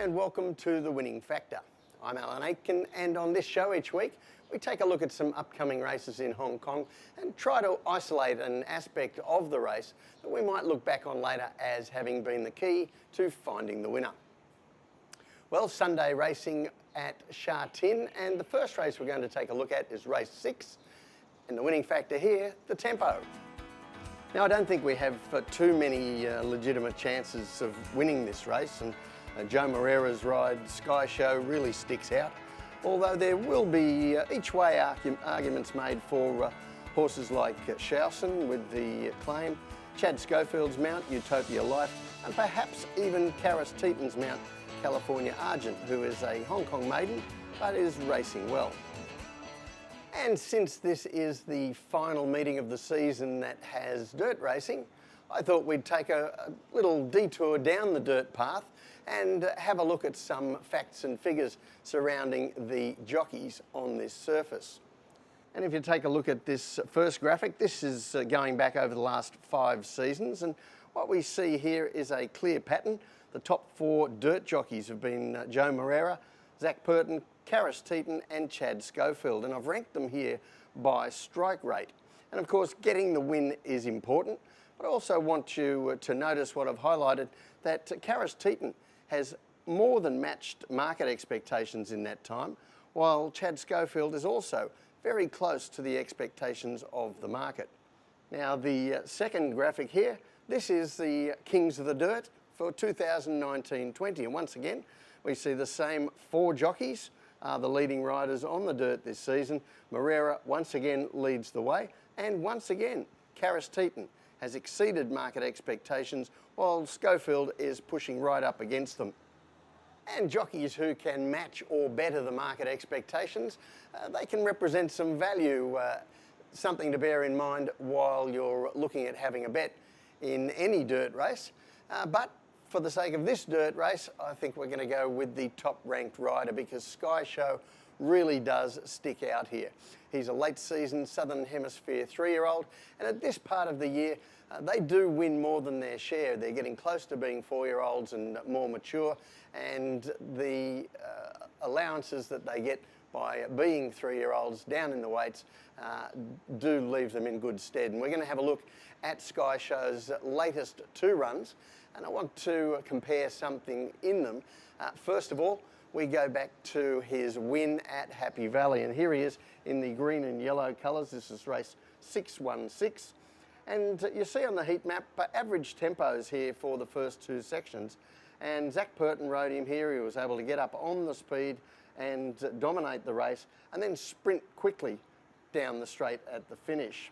Hi and welcome to The Winning Factor. I'm Alan Aitken, and on this show each week we take a look at some upcoming races in Hong Kong and try to isolate an aspect of the race that we might look back on later as having been the key to finding the winner. Well, Sunday racing at Sha Tin, and the first race we're going to take a look at is race 6, and the winning factor here, the tempo. Now, I don't think we have too many legitimate chances of winning this race, and Joe Moreira's ride, Sky Show, really sticks out. Although there will be each way arguments made for horses like Sha Tin with the Claim, Chad Schofield's mount, Utopia Life, and perhaps even Sha Tin's mount, California Argent, who is a Hong Kong maiden but is racing well. And since this is the final meeting of the season that has dirt racing, I thought we'd take a little detour down the dirt path and have a look at some facts and figures surrounding the jockeys on this surface. And if you take a look at this first graphic, this is going back over the last 5 seasons, and what we see here is a clear pattern. The top 4 dirt jockeys have been Joe Moreira, Zach Purton, Sha Tin and Chad Schofield, and I've ranked them here by strike rate. And of course, getting the win is important, but I also want you to notice what I've highlighted, that Sha Tin has more than matched market expectations in that time, while Chad Schofield is also very close to the expectations of the market. Now, the second graphic here, this is the Kings of the Dirt for 2019-20, and once again, we see the same 4 jockeys are the leading riders on the dirt this season. Moreira once again leads the way, and once again, Sha Tin has exceeded market expectations, while Schofield is pushing right up against them. And jockeys who can match or better the market expectations, they can represent some value, something to bear in mind while you're looking at having a bet in any dirt race. But for the sake of this dirt race, I think we're going to go with the top-ranked rider, because Sky Show really does stick out here. He's a late-season Southern Hemisphere 3-year-old, and at this part of the year, they do win more than their share. They're getting close to being 4-year-olds and more mature, and the allowances that they get by being 3-year-olds down in the weights do leave them in good stead. And we're going to have a look at Sky Show's latest 2 runs, and I want to compare something in them. First of all, we go back to his win at Happy Valley, and here he is in the green and yellow colours. This is race 616, and you see on the heat map average tempos here for the first 2 sections, and Zach Purton rode him here. He was able to get up on the speed and dominate the race and then sprint quickly down the straight at the finish.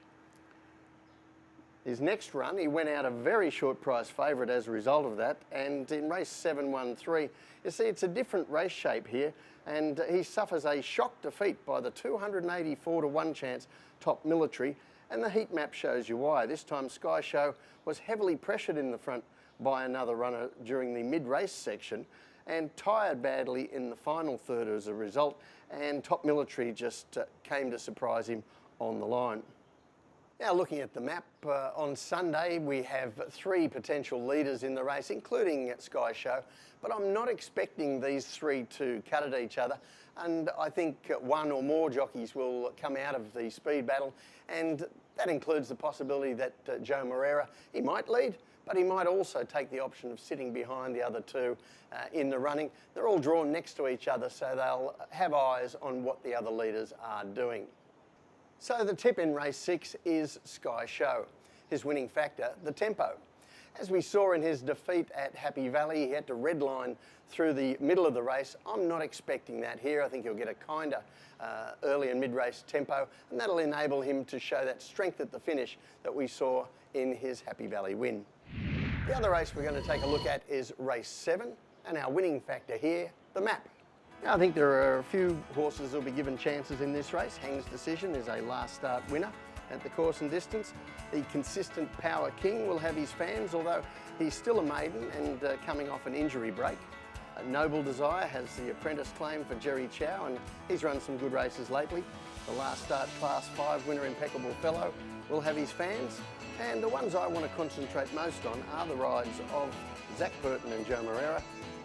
His next run, he went out a very short price favourite as a result of that, and in race 713, you see it's a different race shape here, and he suffers a shock defeat by the 284 to 1 chance Top Military, and the heat map shows you why. This time Sky Show was heavily pressured in the front by another runner during the mid-race section and tired badly in the final third as a result, and Top Military just came to surprise him on the line. Now, looking at the map, on Sunday we have 3 potential leaders in the race, including Sky Show, but I'm not expecting these 3 to cut at each other, and I think 1 or more jockeys will come out of the speed battle, and that includes the possibility that Joe Moreira, he might lead, but he might also take the option of sitting behind the other 2 in the running. They're all drawn next to each other, so they'll have eyes on what the other leaders are doing. So the tip in race 6 is Sky Show. His winning factor, the tempo. As we saw in his defeat at Happy Valley, he had to redline through the middle of the race. I'm not expecting that here. I think he'll get a kinder early and mid-race tempo, and that'll enable him to show that strength at the finish that we saw in his Happy Valley win. The other race we're going to take a look at is race 7, and our winning factor here, the map. Now, I think there are a few horses that will be given chances in this race. Hang's Decision is a last start winner at the course and distance. The Consistent Power King will have his fans, although he's still a maiden and coming off an injury break. Noble Desire has the apprentice claim for Jerry Chow, and he's run some good races lately. The last start Class 5 winner, Impeccable Fellow, will have his fans. And the ones I want to concentrate most on are the rides of Zach Purton and Joe Moreira,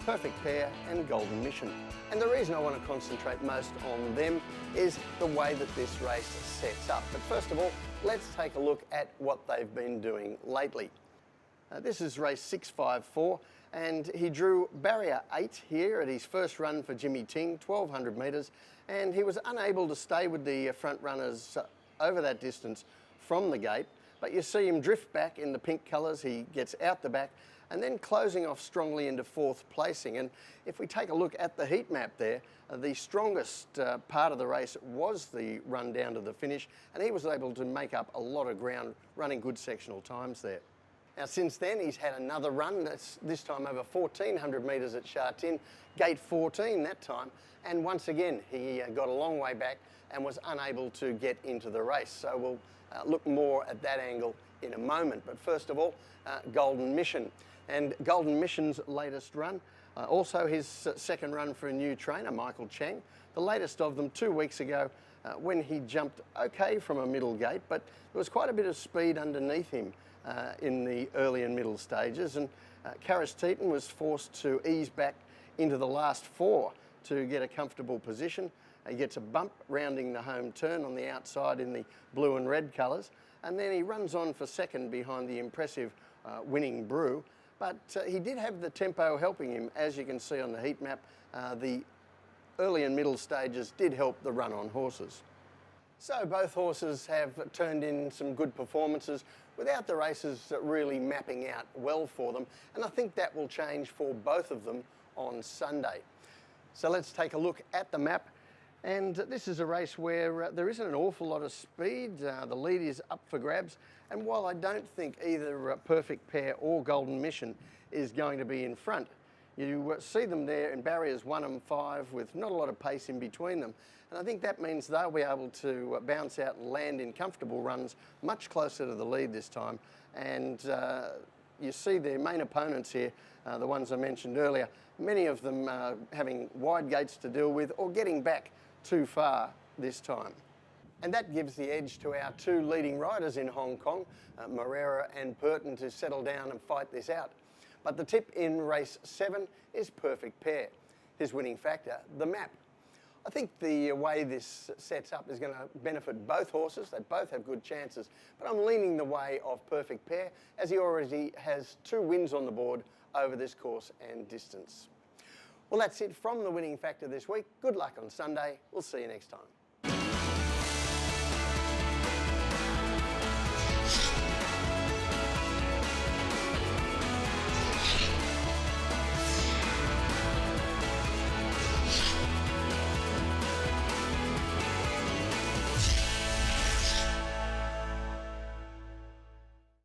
Perfect Pair and Golden Mission. And the reason I want to concentrate most on them is the way that this race sets up. But first of all, let's take a look at what they've been doing lately. This is race 654, and he drew barrier 8 here at his first run for Jimmy Ting, 1200 metres, and he was unable to stay with the front runners over that distance from the gate. But you see him drift back in the pink colours. He gets out the back and then closing off strongly into 4th placing. And if we take a look at the heat map there, the strongest part of the race was the run down to the finish, and he was able to make up a lot of ground running good sectional times there. Now since then he's had another run, that's this time over 1400 metres at Sha Tin, gate 14 that time, and once again he got a long way back and was unable to get into the race. So we'll look more at that angle in a moment. But first of all, Golden Mission. And Golden Mission's latest run, also his second run for a new trainer, Michael Chang. The latest of them 2 weeks ago when he jumped okay from a middle gate, but there was quite a bit of speed underneath him in the early and middle stages, and Sha Tin was forced to ease back into the last 4 to get a comfortable position. He gets a bump rounding the home turn on the outside in the blue and red colours, and then he runs on for second behind the impressive Winning Brew. But he did have the tempo helping him, as you can see on the heat map. The early and middle stages did help the run on horses. So both horses have turned in some good performances without the races really mapping out well for them, and I think that will change for both of them on Sunday. So let's take a look at the map, and this is a race where there isn't an awful lot of speed. The lead is up for grabs, and while I don't think either Perfect Pair or Golden Mission is going to be in front, you see them there in barriers 1 and 5 with not a lot of pace in between them. And I think that means they'll be able to bounce out and land in comfortable runs much closer to the lead this time. And you see their main opponents here, the ones I mentioned earlier, many of them having wide gates to deal with or getting back too far this time. And that gives the edge to our 2 leading riders in Hong Kong, Moreira and Burton, to settle down and fight this out. But the tip in race 7 is Perfect Pair. His winning factor, the map. I think the way this sets up is going to benefit both horses. They both have good chances, but I'm leaning the way of Perfect Pair, as he already has 2 wins on the board over this course and distance. Well, that's it from the winning factor this week. Good luck on Sunday. We'll see you next time.